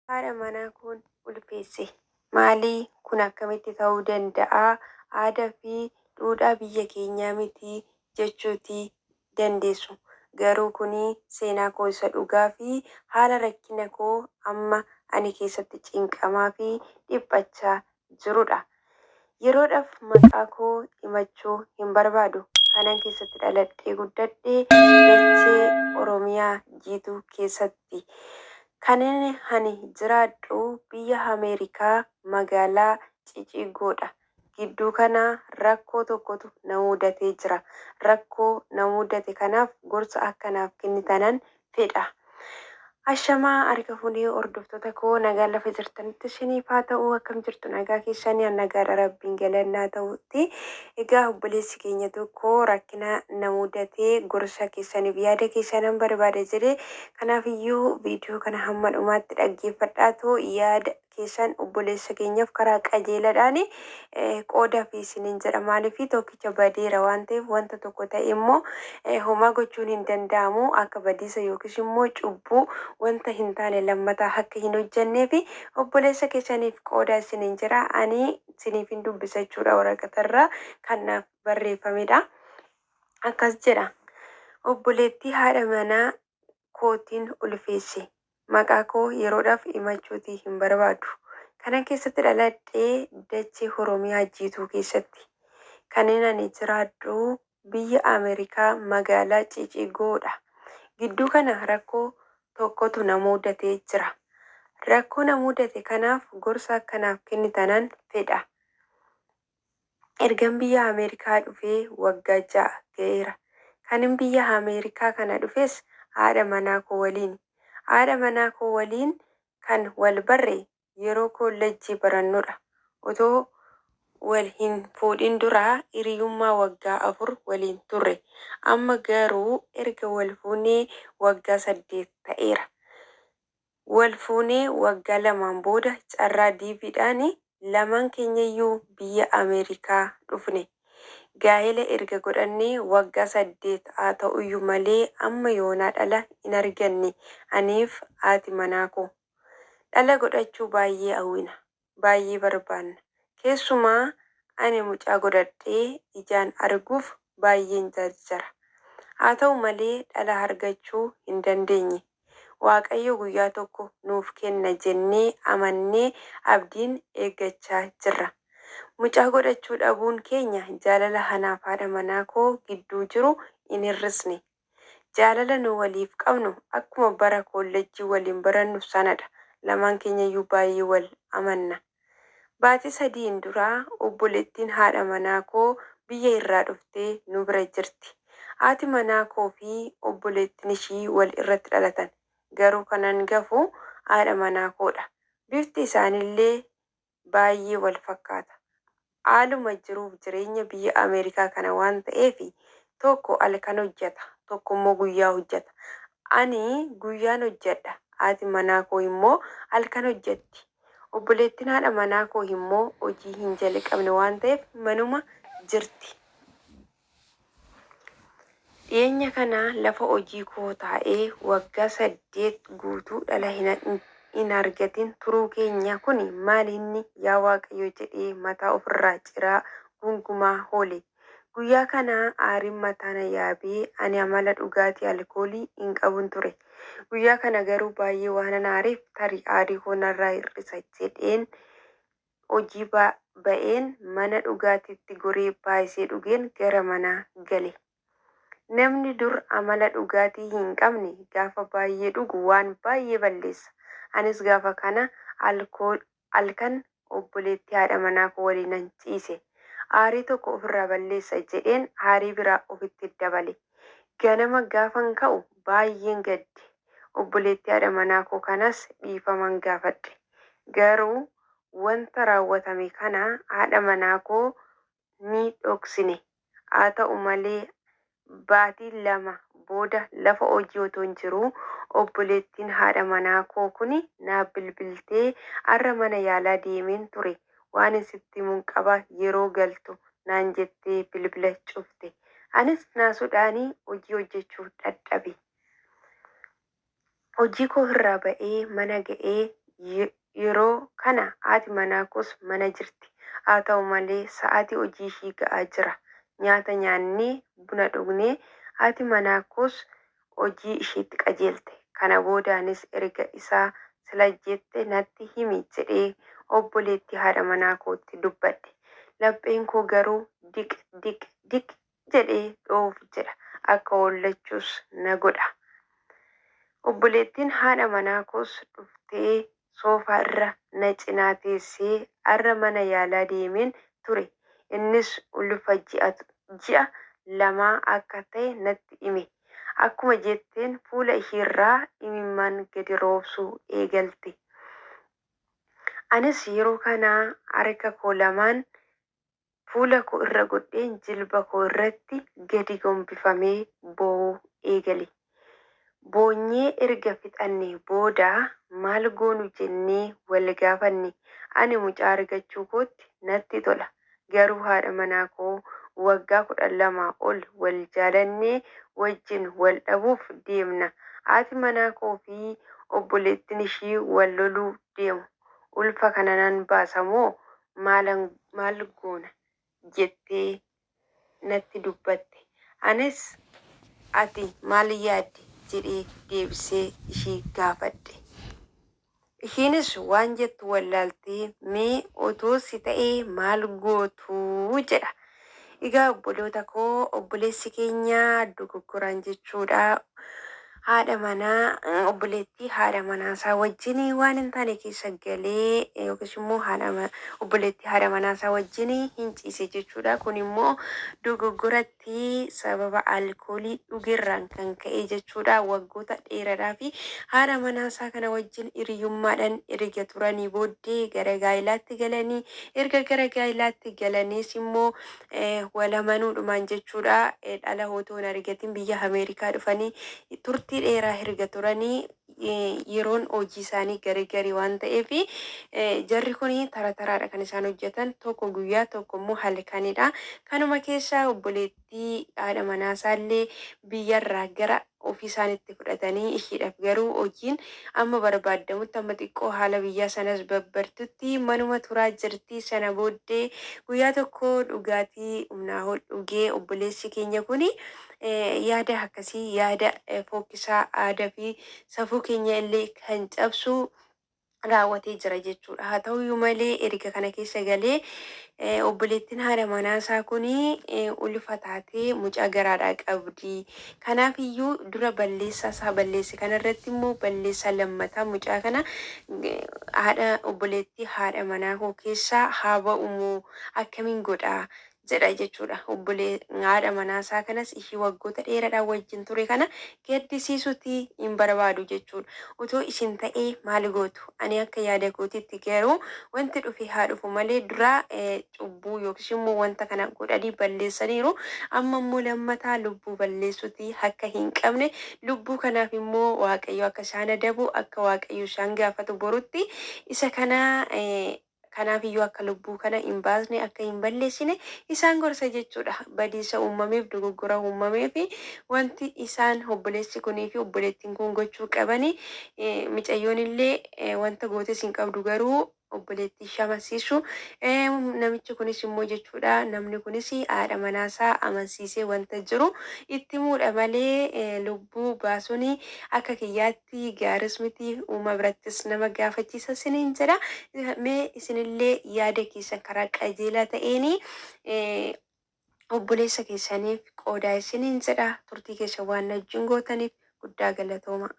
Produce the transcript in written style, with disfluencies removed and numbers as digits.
Haadha manaa kun ulfeesse. Maalii kun akkamitti ta'uu danda'a? Aadaa fi duudhaa biyya keenyaa miti jechuutii dandeessu. Garuu kuni seenaa koo isa dhugaa fi haala rakkina koo amma ani keessatti cinqamaa fi dhiphachaa jirudha. Yeroodhaaf maqaa koo himachuu hin barbaadu. Kanan keessatti dhaladhee guddadhee dachee Oromiyaa jiituu keessatti. Kanin ani jiraadhu biyya Ameerikaa magaalaa Cicigoodha. Gidduu kana rakkoo tokkotu na mudatee jira. Rakkoo na mudate kanaaf gorsa akkanaaf kennitanan fedha. Ashamaa harka fuunee hordoftoota koo nagaa lafa jirtanitti isiniif haa ta'u akkam jirtu nagaa keessanii nagaadha rabbiin galannaa ta'utti. Egaa obboleessi keenya tokko rakkina na mudatee gorsa keessaniif yaada keessanan barbaada jedhee kanaafiyyuu viidiyoo kana hamma dhumaatti dhaggeeffadhaatoo yaada keessan obboleessa keenyaaf karaa qajeeladhaan qoodaa fi isiniin jedha maaliif tokkicha badeera waan ta'eef wanta tokko ta'e immoo homaa gochuun hin danda'amu akka badiisa yookiis immoo cubbuu wanta hin taane lammataa akka hin hojjennee fi obboleessa keessaniif qoodaa isiniin jira ani isiniif hin dubbisachuudha waraqatarraa kan naaf barreeffamedha. Akkas jedha. Obboleettii haadha manaa kootiin ulfeesse. Maqaa koo yeroodhaaf himachuutii hin barbaadu. Kana keessatti dhaladhee dachee Oromiyaa jiituu keessatti. Kanneen ani jiraadhu biyya Ameerikaa magaalaa Cicigoodha. Gidduu kana rakkoo tokkotu na mudatee jira. Rakkoo na mudate kanaaf gorsa akkanaaf kennitanan fedha. Ergan biyya Ameerikaa dhufee waggaa 6 ga'eera. Kanin biyya Ameerikaa kana dhufes haadha manaa koo waliin. Haadha manaa koo waliin kan wal barre yeroo koolleejjii barannudha. Otoo wal hin fuudhin duraa hiriyummaa waggaa 4 waliin turre. Amma garuu erga wal fuunee waggaa 8 ta'eera. Wal fuunee waggaa 2 booda carraa diiviidhaan lamaan keenyayyuu biyya Ameerikaa dhufne. Gaa'ela erga godhannee waggaa 8 haa ta'uyyuu malee amma yoonaa dhala hin arganne aniif haati manaa koo. Dhala godhachuu baay'ee hawwina. Baay'ee barbaanna. Keessumaa ani mucaa godhadhee ijaan arguuf baay'een jarjara. Haa ta'u malee dhala argachuu hin dandeenye. Waaqayyo guyyaa tokko nuuf kenna jennee amannee abdiin eeggachaa jirra. Mucaa godhachuu dhabuun keenya jaalala anaaf haadha manaa koo gidduu jiru hin hir'isne. Jaalala nu waliif qabnu akkuma bara koolleejjii waliin barannu sanadha. Lamaan keenyayyuu baay'ee wal amanna. Baatii 3 duraa obboleettiin haadha manaa koo biyya irraa dhuftee nu bira jirti. Haati manaa koo fi obboleettiin ishii wal irratti dhalatan. Garuu kan hangafu haadha manaa koodha. Bifti isaaniillee baay'ee wal fakkaata. Haaluma jiruuf jireenya biyya Ameerikaa kana waan ta'eef tokko halkan hojjeta, tokko immoo guyyaa hojjeta. Ani guyyaan hojjedha. Haati manaa koo immoo halkan hojjetti. Obboleettiin haadha manaa koo immoo hojii hin jalqabne waan ta'eef manuma jirti. Dhiyeenya kana lafa hojii koo taa'ee waggaa 8 guutuu dhala hin argatin turuu keenya kun maalinni yaa Waaqayyo jedhee mataa ofirraa ciraa gungumaa oole. Guyyaa kana aariin mataa na yaabee ani amala dhugaatii alkoolii hin qabun ture. Guyyaa kana garuu baay'ee waan aariif tarii aarii koo narraa hir'isa jedheen hojii ba'een mana dhugaatiitti goree baay'isee dhugeen gara manaa gale. Namni dur amala dhugaatii hin qabne gaafa baay'ee dhugu waan baay'ee balleessa. Anis gaafa kana halkan obboleettii haadha manaa koo waliin ciise. Aarii tokko ofirraa balleessa jedheen aarii biraa ofitti dabale. Ganama gaafan ka'u baay'een gadde. Obboleettii haadha manaa koo kanas dhiifaman gaafadhe. Garuu wanta raawwatame kana haadha manaa koo ni dhoksine. Haa ta'u malee baatii 2 booda lafa hojii otoo hin jiruu obboleettiin haadha manaa koo kuni naaf bilbiltee har'a mana yaalaa deemeen ture. Waan sitti himuun qaba yeroo galtu naan jettee bilbila cufte. Anis naasuudhaanii hojii hojjechuu dadhabe. Hojii koo irraa ba'ee mana ga'ee Yeroo kana haati manaa koos mana jirti. Haa ta'u malee sa'aatii hojii ishii ga'aa jira. Nyaata nyaannee buna dhugnee haati manaa koos hojii ishiitti qajeelte. Kana boodaanis erga isaa sila jette natti himi jedhee obboleettii haadha manaa kootti dubbadhe. Lapheen koo garuu diq diq diq jedhee dhoof jedha. Akka hollachuus na godha. Obboleettiin haadha manaa koos dhuftee soofaa irra na cinaa teessee har'a mana yaalaa deemeen ture. Innis ulfa ji'a lamaa akka ta'e natti hime. Akkuma jetteen fuula ishiirraa imimmaan gadi roobsuu eegalte. Anis yeroo kanaa harka koo lamaan fuula koo irra godheen jilba koo irratti gadi gombifamee boo'uu eegale. Boonyee erga fixannee booda maal goonu jennee wal gaafanne. Ani mucaa argachuu kootti natti tola. Garuu haadha manaa koo waggaa 12 ol wal jaalannee wajjin wal dhabuuf deemna. Haati manaa koo fi obboleettiin ishii wal loluu deemu. Ulfa kana nan baasa moo maal goona jettee natti dubbatte. Anis ati maal yaadde jedhee deebisee ishii gaafadhe. Ishiinis waan jettu wallaaltee mee otoo si ta'ee maal gootuu jedha. Egaa obboloota koo obboleessi keenya dogoggoran jechuudha. Haadha manaa obboleettii haadha manaasaa wajjin waan hin taane keessa galee yookiis immoo obboleettii haadha manaasaa wajjin hin ciise jechuudha. Kun immoo dogoggoratti sababa alkoolii dhugerraan kan ka'e jechuudha. Waggoota dheeraadhaa fi haadha manaasaa kana wajjin hiriyyummaadhaan erga turanii booddee gara gaa'ilaatti galanii erga gara gaa'ilaatti galaniis immoo walamanuudhumaan jechuudha. Dhala otoo hin argatin biyya Ameerikaa dhufanii turtii dheeraa erga turanii yeroon hojii isaanii garagarii waan ta'eef jarri kun tara taraadha kan isaan hojjetan. Tokko guyyaa tokko immoo halkanidha. Kanuma keessaa obboleettii haadha manaasaallee biyyarraa gara ofii isaaniitti fudhatanii ishiidhaaf garuu hojiin amma barbaadamutti amma xiqqoo haala biyyaa sanas babbartutti manuma turaa jirti. Sana booddee guyyaa tokko dhugaatii humnaa ol dhugee obboleessi keenya kuni yaada akkasii yaada fokkisaa aadaa fi safuu keenya illee kan cabsu raawwatee jira jechuudha. Haa ta'uyyuu malee erga kana keessa galee obboleettiin haadha manaasaa kuni ulfa taatee mucaa garaadhaa qabdi. Kanaaf iyyuu dura balleessaa isaa balleesse kanarratti immoo balleessaa lammataa mucaa kana haadha obboleettii haadha manaa koo keessaa haa ba'umoo akkamiin godhaa jedha jechuudha. Haadha manaasaa kanas ishii waggoota dheeraadhaan wajjin ture kana gaddisiisuuti hin barbaadu jechuudha. Otoo isin ta'ee maal gootu? Ani akka yaada kootiitti garuu wanti dhufe haa dhufu malee dura cubbuu yookiis immoo wanta kana godhanii balleessaniiru. Amma immoo lammataa lubbuu balleessuuti akka hin qabne lubbuu kanaaf immoo Waaqayyo akka isaan adabu akka Waaqayyo isaan gaafatu borutti isa kana kanaaf iyyuu akka lubbuu kana hin baasne akka hin balleessine isaan gorsa jechuudha. Badiisa uumameef dogoggora uumameef wanti isaan obboleessi kunii fi obboleettiin kun gochuu qabani micayyoon illee wanta gootes hin qabdu garuu obboleettii ishee amansiisu. Namichi kunis immoo jechuudha namni kunis haadha manaasaa amansiisee wanta jiru itti muudha malee lubbuu baasuun akka kiyyaatti gaaris miti uuma birattis nama gaafachiisa siniin jedha. Mee isinillee yaada keessan karaa qajeelaa ta'een obboleessa keessaniif qoodaa isiniin jedha. Turtii keessa waan wajjin gootaniif guddaa galatooma.